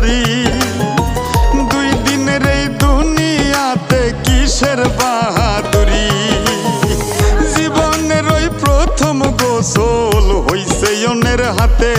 পারি। 2 দিনের এই দুনিয়াতে কিসের বাহাদুরি, জীবনের ওই প্রথম গোসল হইছে অন্যের হাতে।